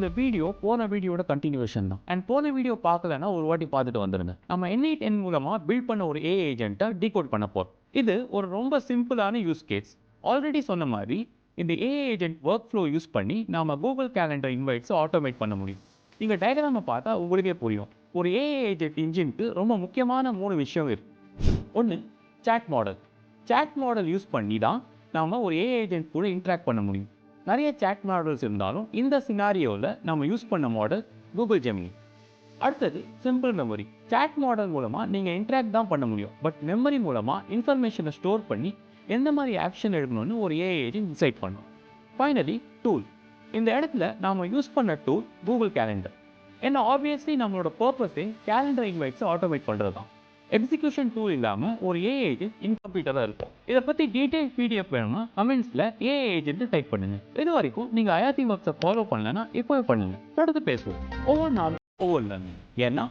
இந்த வீடியோ போன வீடியோட கண்டினியூஷன் தான். அண்ட் போன வீடியோ பார்க்கலன்னா ஒரு வாட்டி பார்த்துட்டு வந்துடுங்க. நம்ம N8N மூலமா பில்ட் பண்ண ஒரு AI ஏஜென்ட்டை டீகோட் பண்ண போறோம். இது ஒரு ரொம்ப சிம்பிளான யூஸ் கேஸ். ஆல்ரெடி சொன்ன மாதிரி இந்த AI agent work flow use பண்ணி நாம கூகுள் கேலண்டர் இன்வைட்ஸை ஆட்டோமேட் பண்ண முடியும். நீங்கள் டயக்ராமை பார்த்தா உங்களுக்கே புரியும். ஒரு AI ஏஜென்ட் இன்ஜினுக்கு ரொம்ப முக்கியமான 3 விஷயம் இருக்கு. ஒன்று, chat model. Chat model use பண்ணி தான் நாம் ஒரு AI ஏஜென்ட் கூட இன்ட்ராக்ட் பண்ண முடியும். நிறைய சாட் மாடல்ஸ் இருந்தாலும் இந்த சினாரியோவில் நம்ம யூஸ் பண்ண மாடல் கூகுள் ஜெமினி. அடுத்தது சிம்பிள் மெமரி. சாட் மாடல் மூலமாக நீங்கள் இன்ட்ராக்ட் தான் பண்ண முடியும், பட் மெமரி மூலமாக இன்ஃபர்மேஷனை ஸ்டோர் பண்ணி எந்த மாதிரி ஆக்ஷன் எடுக்கணும்னு ஒரு AI ஏஜென்ட் டிசைட் பண்ணும். Finally tool. இந்த இடத்துல நாம் யூஸ் பண்ண டூல் கூகுள் கேலண்டர். ஏன்னா ஆப்வியஸ்லி நம்மளோட பர்பஸே கேலண்டர் இன்வைட்ஸை ஆட்டோமேட் பண்ணுறது தான். எக்ஸிக்யூஷன் டூல் இல்லாமல் ஒரு AI ஏஜென்ட் இன்கம்ப்ளீட்டாக இருக்கும். இதை பற்றி டீட்டெயில் PDF வேணும்னா கமெண்ட்ஸில் AI ஏஜென்ட் டைப் பண்ணுங்கள். இது வரைக்கும் நீங்கள் IRT ஒர்க்ஸை ஃபாலோ பண்ணலன்னா இப்போவே பண்ணுங்கள். தொடர்ந்து பேசுவோம். ஒவ்வொரு நாளும் ஒவ்வொரு ஏன்னா